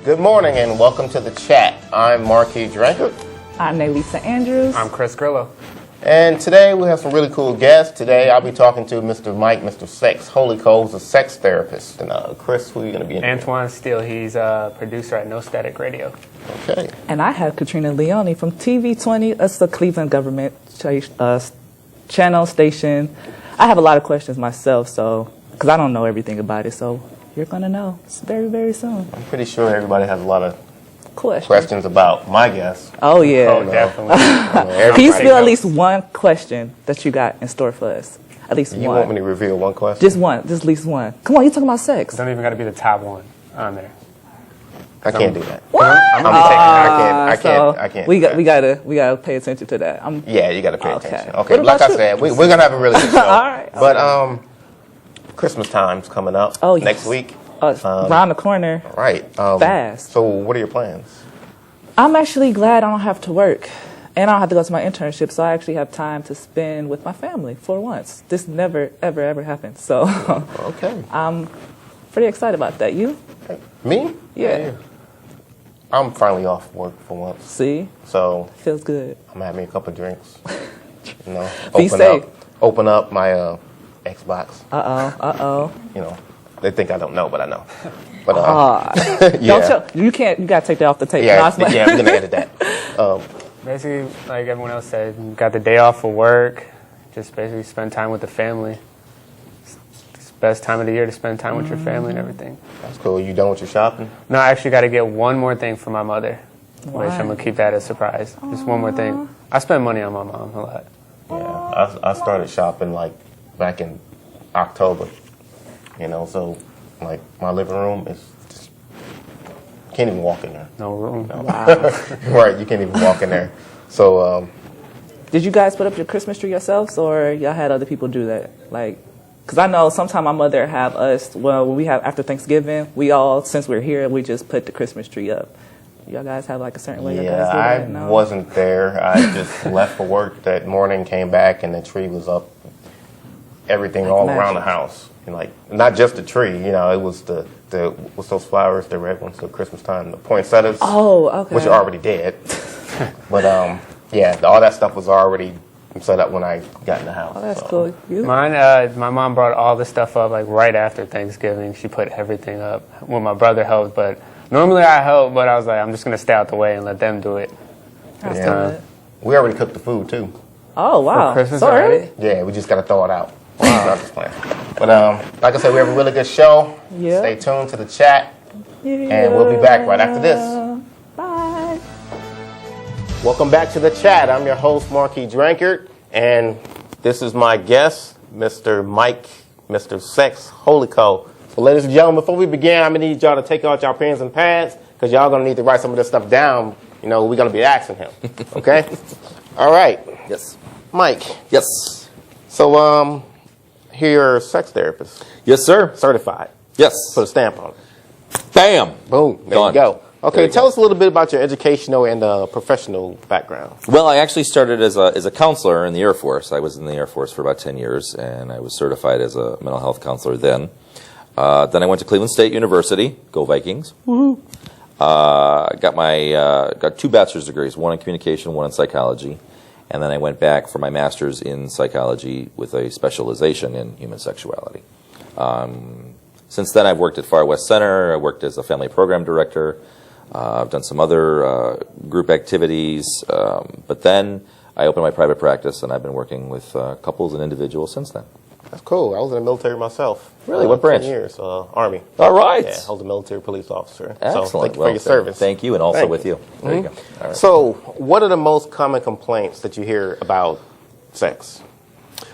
Good morning and welcome to the chat. I'm Marquis Drankard. I'm Nelisa Andrews. I'm Chris Grillo. And today we have some really cool guests. Today I'll be talking to Mr. Mike, Mr. Sex. Holy Cole's a sex therapist. And Chris, who are you going to be interviewing? Antoine Steele, he's a producer at No Static Radio. Okay. And I have Katrina Leone from TV20. It's the Cleveland government channel station. I have a lot of questions myself, so because I don't know everything about it, so you're going to know very, very soon. I'm pretty sure everybody has a lot of Questions. questions about my guest. Oh, yeah. Oh, definitely. Can you spill at least one question that you got in store for us? At least You one. want me to reveal one question? Just one. Just at least one. Come on, you're talking about sex. Don't even got to be the top one on there. I can't do that. What? I'm gonna be taking I can't. We do that. gotta pay attention to that. Yeah, you got to pay Okay. attention. What Okay, about like I you? said, we're going to have a really good show. All right. But Christmas time's coming up Oh, yes. next week. Around the corner. Right. Fast. So what are your plans? I'm actually glad I don't have to work, and I don't have to go to my internship, so I actually have time to spend with my family for once. This never, ever, ever happened, so Okay. I'm pretty excited about that. You? Me? Yeah. I'm finally off work for once. See? So Feels good. I'm having a couple of drinks. You know, Be safe. Open up my Xbox. Uh-oh. You know, they think I don't know, but I know. But Yeah. You can't, you gotta take that off the tape. yeah, No, I was like- yeah, we're gonna edit that. Basically, like everyone else said, got the day off for work. Just basically spend time with the family. It's the best time of the year to spend time with your family and everything. That's cool. You done with your shopping? No, I actually got to get one more thing for my mother. Why? Which I'm going to keep that as a surprise. Just one more thing. I spend money on my mom a lot. Yeah, I started shopping like back in October. You know, so like my living room is just can't even walk in there. No room. Right, you can't even walk in there. So Did you guys put up your Christmas tree yourselves, or y'all had other people do that? Like, because I know sometimes my mother have us, well, when we have after Thanksgiving, we all, since we're here, we just put the Christmas tree up. Y'all guys have like a certain way you guys do that? I No? wasn't there. I just left for work that morning, came back, and the tree was up. Everything all around the house, and like not just the tree. You know, it was the what's those flowers, the red ones, the Christmas time, the poinsettias. Oh, okay. Which are already dead. But yeah, all that stuff was already set up when I got in the house. Oh, that's so. cool. You? Mine, my mom brought all this stuff up like right after Thanksgiving. She put everything up. Well, my brother helped, but normally I help, but I was like, I'm just going to stay out the way and let them do it. That's Yeah. good. We already cooked the food too. Oh, wow. For Christmas So early? already? Yeah, we just gotta throw it out. Wow. I'm just playing. But like I said, we have a really good show. Yeah. Stay tuned to the chat, and we'll be back right after this. Bye. Welcome back to the chat. I'm your host, Marquis Drankard, and this is my guest, Mr. Mike, Mr. Sex, Holy Co. So, ladies and gentlemen, before we begin, I'm gonna need y'all to take out your pens and pads because y'all gonna need to write some of this stuff down. You know, we're gonna be asking him. Okay? All right. Yes. Mike. Yes. So, here you're a sex therapist, Yes, sir. certified. Yes. Put a stamp on it. Bam. Boom. There Done. you go. Okay, There you tell go. us a little bit about your educational and professional background. Well, I actually started as a counselor in the Air Force. I was in the Air Force for about 10 years, and I was certified as a mental health counselor then. Then I went to Cleveland State University. Go Vikings. Woohoo. Got 2 bachelor's degrees, one in communication, one in psychology. And then I went back for my master's in psychology with a specialization in human sexuality. Since then, I've worked at Far West Center. I worked as a family program director. I've done some other group activities. But then I opened my private practice, and I've been working with couples and individuals since then. That's cool. I was in the military myself. Really? What branch? 10 years, Army. All right. Yeah, I was a military police officer. Excellent. So thank you Well, for your service. Thank you, and also Thank with you. There you go. All right. So, what are the most common complaints that you hear about sex?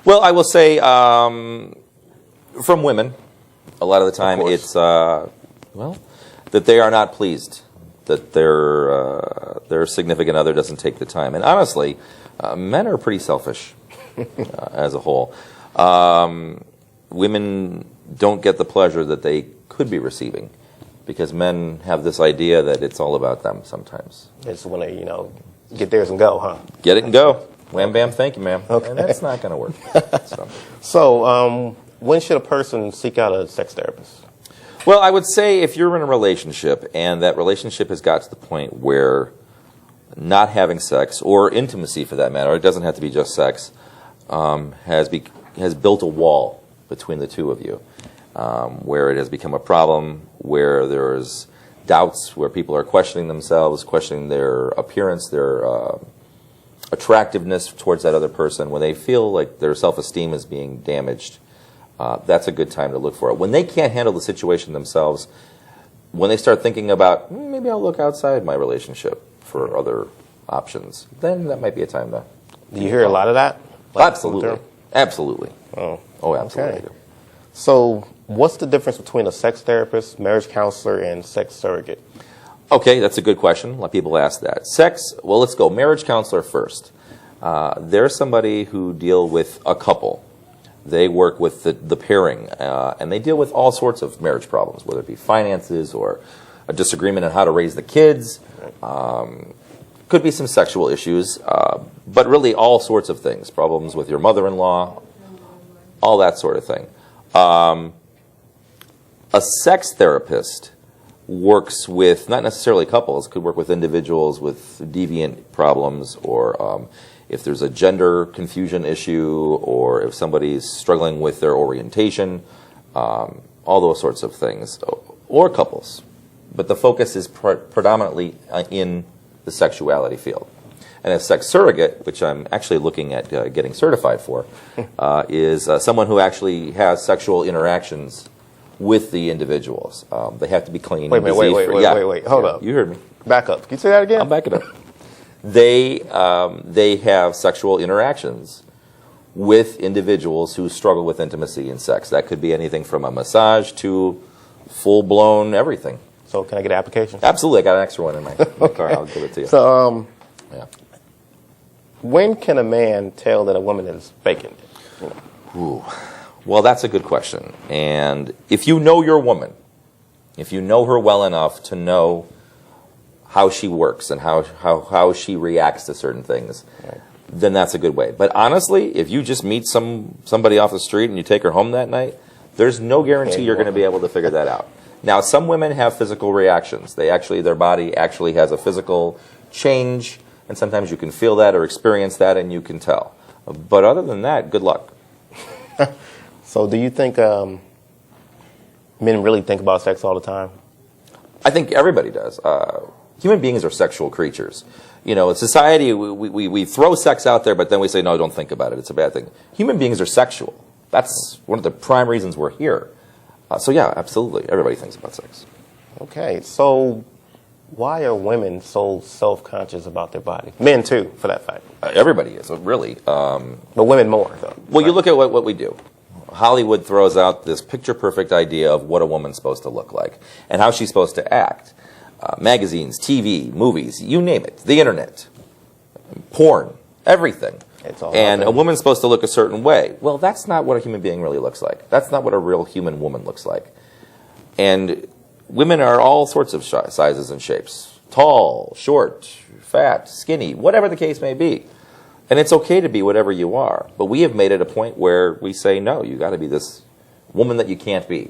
Well, I will say from women, a lot of the time course. it's that they are not pleased that their significant other doesn't take the time. And honestly, men are pretty selfish as a whole. Women don't get the pleasure that they could be receiving because men have this idea that it's all about them sometimes. It's when they, get theirs and go, huh? Get it and go. Wham, bam, thank you, ma'am. Okay. And that's not going to work. So. So, when should a person seek out a sex therapist? Well, I would say if you're in a relationship and that relationship has got to the point where not having sex, or intimacy for that matter, it doesn't have to be just sex, has built a wall between the two of you, where it has become a problem, where there's doubts, where people are questioning themselves, questioning their appearance, their attractiveness towards that other person, when they feel like their self-esteem is being damaged, that's a good time to look for it. When they can't handle the situation themselves, when they start thinking about, maybe I'll look outside my relationship for other options, then that might be a time to... Do you hear a lot of that? Absolutely. Absolutely. Oh, absolutely. okay. So what's the difference between a sex therapist, marriage counselor, and sex surrogate? Okay, that's a good question. A lot of people ask that. Sex, well, let's go. Marriage counselor first. They're somebody who deal with a couple. They work with the pairing, and they deal with all sorts of marriage problems, whether it be finances or a disagreement on how to raise the kids. Could be some sexual issues, but really all sorts of things. Problems with your mother-in-law, all that sort of thing. A sex therapist works with, not necessarily couples, could work with individuals with deviant problems, or if there's a gender confusion issue, or if somebody's struggling with their orientation, all those sorts of things, or couples. But the focus is predominantly in the sexuality field. And a sex surrogate, which I'm actually looking at getting certified for, is someone who actually has sexual interactions with the individuals. They have to be clean. Wait, hold up. You heard me. Back up. Can you say that again? I'll back it up. They have sexual interactions with individuals who struggle with intimacy and sex. That could be anything from a massage to full-blown everything. So can I get an application? Absolutely. I got an extra one in my car. I'll give it to you. So, yeah. When can a man tell that a woman is faking it? Ooh. Well, that's a good question. And if you know your woman, if you know her well enough to know how she works and how she reacts to certain things, right, then that's a good way. But honestly, if you just meet somebody off the street and you take her home that night, there's no guarantee you're going to be able to figure that out. Now, some women have physical reactions. Their body actually has a physical change, and sometimes you can feel that or experience that, and you can tell. But other than that, good luck. So do you think men really think about sex all the time? I think everybody does. Human beings are sexual creatures. You know, in society, we throw sex out there, but then we say, no, don't think about it. It's a bad thing. Human beings are sexual. That's one of the prime reasons we're here. So, yeah, absolutely. Everybody thinks about sex. Okay. So why are women so self-conscious about their body? Men, too, for that fact. Everybody is, really. But women more, though. Well, you look at what we do. Hollywood throws out this picture-perfect idea of what a woman's supposed to look like and how she's supposed to act. Magazines, TV, movies, you name it. The internet, porn, everything. It's all and a woman's supposed to look a certain way. Well, that's not what a human being really looks like. That's not what a real human woman looks like. And women are all sorts of sizes and shapes. Tall, short, fat, skinny, whatever the case may be. And it's okay to be whatever you are. But we have made it a point where we say, no, you got to be this woman that you can't be.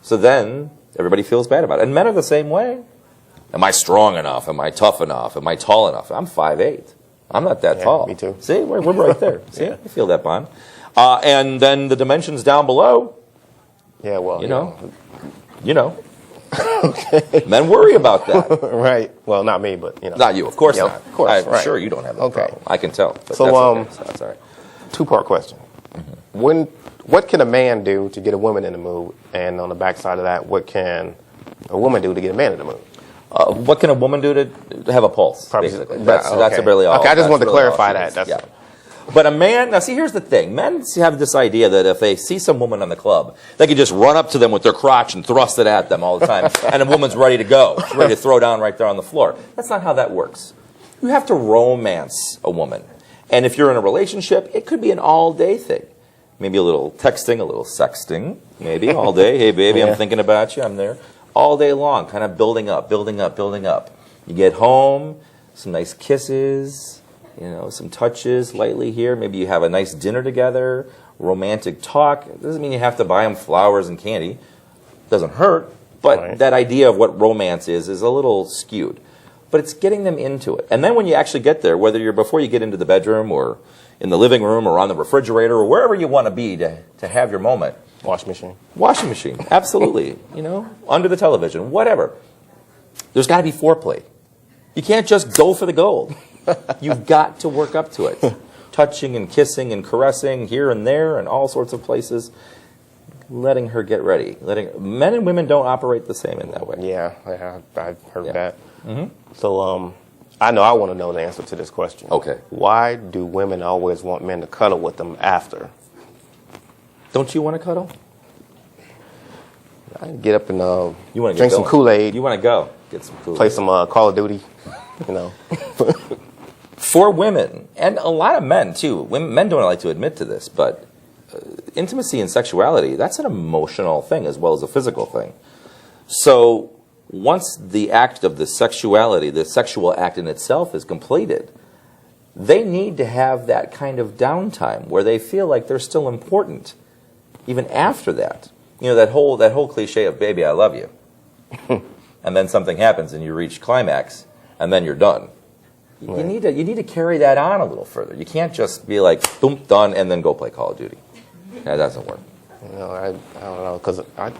So then everybody feels bad about it. And men are the same way. Am I strong enough? Am I tough enough? Am I tall enough? I'm 5'8". I'm not that tall. Me too. See, we're right there. See, I feel that bond. And then the dimensions down below. Yeah, well, you know. Okay. Men worry about that. Right. Well, not me, but Not you, of course not. Of course. I'm sure you don't have that problem. I can tell. But so, that's all right. Two-part question. Mm-hmm. What can a man do to get a woman in the mood? And on the backside of that, what can a woman do to get a man in the mood? What can a woman do to have a pulse, basically? That's really all. Okay, I just wanted to really clarify that. Yeah. But a man, now see, here's the thing. Men have this idea that if they see some woman in the club, they can just run up to them with their crotch and thrust it at them all the time, and a woman's ready to go, ready to throw down right there on the floor. That's not how that works. You have to romance a woman. And if you're in a relationship, it could be an all-day thing. Maybe a little texting, a little sexting, maybe all day. Hey, baby, I'm thinking about you. I'm there. All day long, kind of building up. You get home, some nice kisses, some touches lightly here. Maybe you have a nice dinner together, romantic talk. It doesn't mean you have to buy them flowers and candy. Doesn't hurt, but Right. that idea of what romance is a little skewed. But it's getting them into it. And then when you actually get there, whether you're before you get into the bedroom or in the living room or on the refrigerator or wherever you want to be to have your moment. Washing machine. Washing machine, absolutely. Under the television, whatever. There's got to be foreplay. You can't just go for the gold. You've got to work up to it. Touching and kissing and caressing here and there and all sorts of places. Letting her get ready. Men and women don't operate the same in that way. Yeah, I've heard Yeah. that. So I know I want to know the answer to this question. Okay. Why do women always want men to cuddle with them after? Don't you want to cuddle? I get up and You want to drink some Kool-Aid, You want to go get some Kool-Aid. play some Call of Duty, For women, and a lot of men too. Men don't like to admit to this, but intimacy and sexuality, that's an emotional thing as well as a physical thing. So once the act of the sexuality, the sexual act in itself is completed, they need to have that kind of downtime where they feel like they're still important, even after that. That whole cliche of "baby, I love you," and then something happens and you reach climax, and then you're done. Right. You need to carry that on a little further. You can't just be like, boom, done, and then go play Call of Duty. That doesn't work. I don't know, because I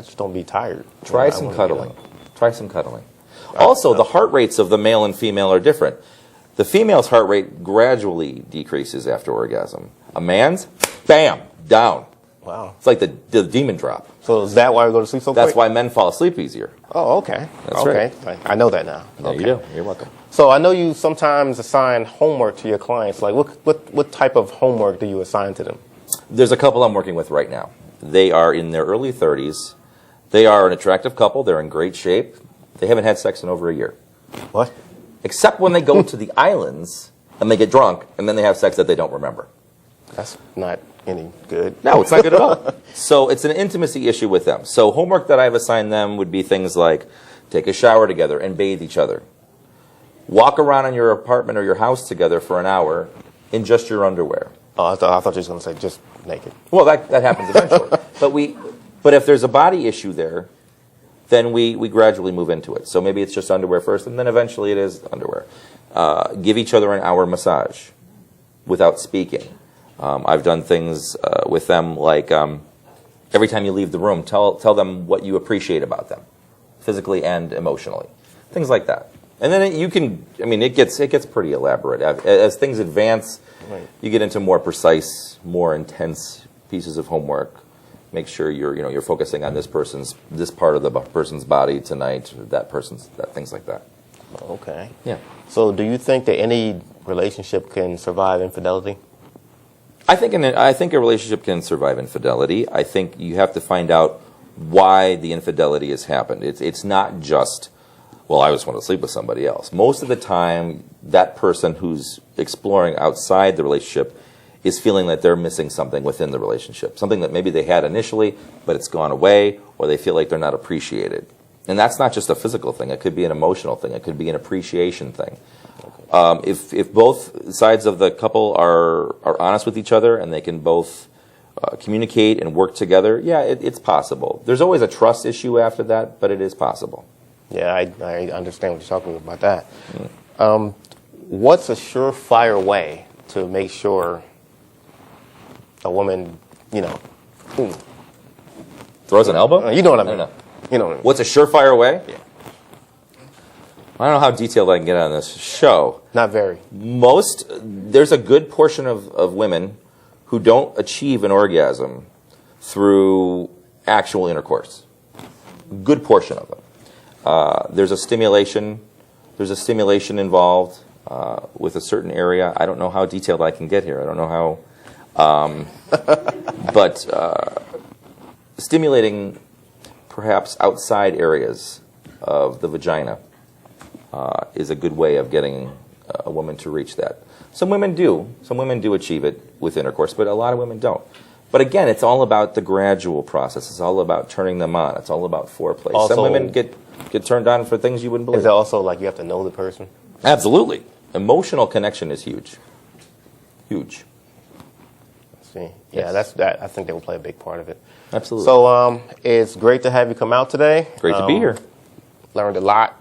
just don't be tired. Try some cuddling. Try some cuddling. Also, the heart rates of the male and female are different. The female's heart rate gradually decreases after orgasm. A man's, bam, down. Wow. It's like the demon drop. So is that why we go to sleep so That's quick? why men fall asleep easier. Oh, okay. That's okay. I know that now. Yeah, okay. you do. You're welcome. So I know you sometimes assign homework to your clients. Like, what type of homework do you assign to them? There's a couple I'm working with right now. They are in their early 30s. They are an attractive couple. They're in great shape. They haven't had sex in over a year. What? Except when they go to the islands and they get drunk and then they have sex that they don't remember. That's not any good. No, it's not good at all. So it's an intimacy issue with them. So homework that I've assigned them would be things like take a shower together and bathe each other. Walk around in your apartment or your house together for an hour in just your underwear. Oh, I thought you were going to say just naked. Well, that happens eventually. But if there's a body issue there, then we gradually move into it. So maybe it's just underwear first, and then eventually it is underwear. Give each other an hour massage without speaking. I've done things with them like every time you leave the room, tell them what you appreciate about them, physically and emotionally. Things like that. And then it gets pretty elaborate. As things advance, Right. you get into more precise, more intense pieces of homework. Make sure you're focusing on this part of the person's body tonight, things like that. Okay. Yeah. So do you think that any relationship can survive infidelity? I think a relationship can survive infidelity. I think you have to find out why the infidelity has happened. It's not just, well, I just want to sleep with somebody else. Most of the time, that person who's exploring outside the relationship is feeling that they're missing something within the relationship, something that maybe they had initially, but it's gone away, or they feel like they're not appreciated. And that's not just a physical thing. It could be an emotional thing. It could be an appreciation thing. If both sides of the couple are honest with each other and they can both communicate and work together, yeah, it's possible. There's always a trust issue after that, but it is possible. Yeah, I understand what you're talking about that. What's a surefire way to make sure a woman, Throws an elbow? you know what I mean? I don't know. You know what I mean? What's a surefire way? Yeah. I don't know how detailed I can get on this show. Not very. There's a good portion of women who don't achieve an orgasm through actual intercourse. Good portion of them. There's a stimulation involved with a certain area. I don't know how detailed I can get here. I don't know how, but stimulating perhaps outside areas of the vagina is a good way of getting a woman to reach that. Some women do achieve it with intercourse, but a lot of women don't. But again, it's all about the gradual process. It's all about turning them on. It's all about foreplay. Also, some women get turned on for things you wouldn't believe. Is it also like you have to know the person? Absolutely. Emotional connection is huge. Huge. See, Yes. yeah, that. I think they will play a big part of it. Absolutely. So it's great to have you come out today. Great to be here. Learned a lot.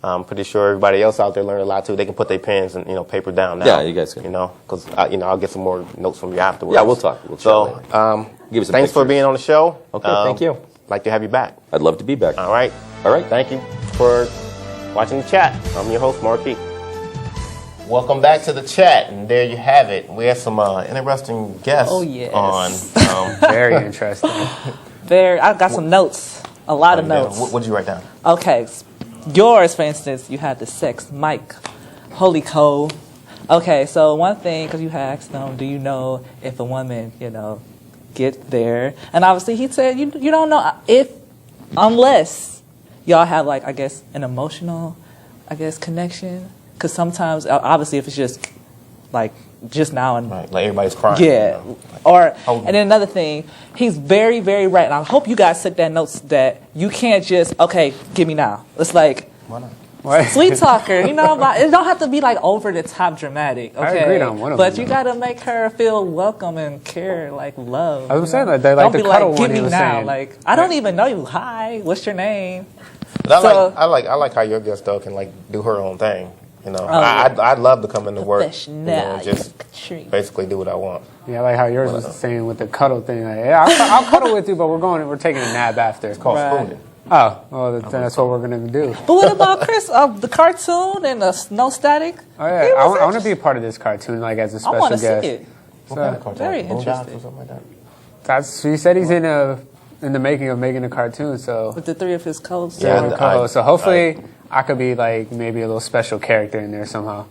I'm pretty sure everybody else out there learned a lot too. They can put their pens and paper down now. Yeah, you guys can. Because I'll get some more notes from you afterwards. Yeah, we'll talk. We'll chat later. Give us some thanks for pictures. being on the show. Okay, thank you. Like to have you back. I'd love to be back. All right. All right. Thank you for watching the chat. I'm your host, Marquis. Welcome back to the chat, and there you have it. We have some interesting guests on. Very interesting. I got some notes. A lot of notes. What did you write down? Okay. Yours, for instance, you had the sex, Mike, Holy Cole. Okay, so one thing, because you had asked them, do you know if a woman, get there? And obviously he said, you don't know unless y'all have, like, I guess, an emotional, connection. Because sometimes, obviously, if it's just, like, just now and... Right, like everybody's crying. Yeah. And then another thing, he's very, very right. And I hope you guys took that notes that you can't just, okay, give me now. It's like... Why not? Sweet talker, but it don't have to be like over the top dramatic. Okay? I agreed on one of but them. you gotta make her feel welcome and care, like love. I was saying that they like don't the be cuddle like, one give he me was now. saying. Like, I don't even know you. Hi, what's your name? But So- I like how your guest though can like do her own thing. yeah. I'd love to come into work, Professional. and just basically do what I want. Yeah, like how yours was saying with the cuddle thing. Like, yeah, I'll cuddle with you, but we're taking a nap after. It's called Right. spooning. Oh, well, that's what we're gonna do. But what about Chris? The cartoon and the no static? Oh yeah, I want to be a part of this cartoon, like as a I special want to see guest. it. What kind of cartoon? Very Boondocks interesting. or something like that. That's he said he's in the making of making a cartoon. So With the three of his co-stars. Yeah, yeah, co-host. So hopefully I could be like maybe a little special character in there somehow.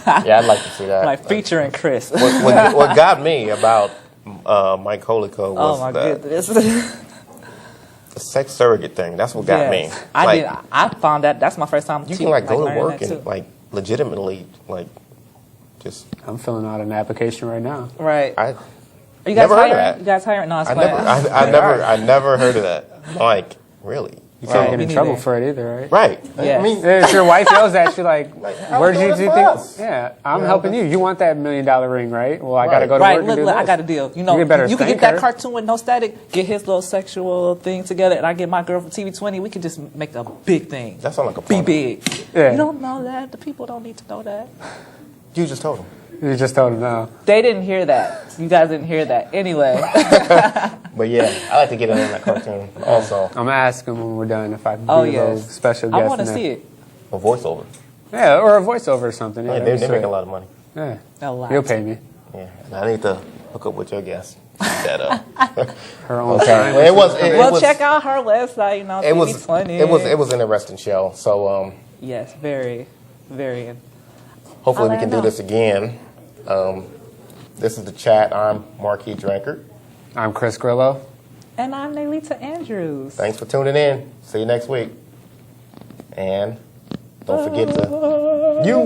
Yeah, I'd like to see that. Like featuring Chris. What got me about Mike Holico was Oh my the goodness. sex surrogate thing. That's what got me. Yes. I found that. That's my first time. You can like go to learning work that and too. like legitimately like just. I'm filling out an application right now. Right. I Are you guys never heard of hiring? that. You guys hiring? No, it's I fine. never heard of that. Like really. You can't get me in trouble neither. for it either, right? Right. Yes. I mean, If your wife yells at you like, how where we did you doing think? this for us? Yeah, I'm Yeah, helping but- you. You want that $1 million ring, right? Well, I got to Right. go to Right, work look, and do look, I this. got a deal. You better you can spank get that her. cartoon with no static, get his little sexual thing together, and I get my girl from TV20. We can just make a big thing. that sounds like a Be plan. big. Yeah. You don't know that. The people don't need to know that. You just told him. You just told him no. They didn't hear that. You guys didn't hear that. Anyway. But yeah, I like to get in on that cartoon also. I'm gonna ask him when we're done if I can be Oh, a little yes. special I guest. want to in see there. it. A voiceover. Yeah, or a voiceover or something. Yeah, They that'd be make a sweet. lot of money. Yeah, A lot. you'll pay me. Yeah, and I need to hook up with your guest. Set up. Her own Okay. time. Well, it Well, was, check out her website. It was TV20. it was an interesting show. So Yes, very, very. hopefully we I'll can let her do this again. This is the chat. I'm Marquis Drankard. I'm Chris Grillo. And I'm Naylita Andrews. Thanks for tuning in. See you next week. And don't forget to you.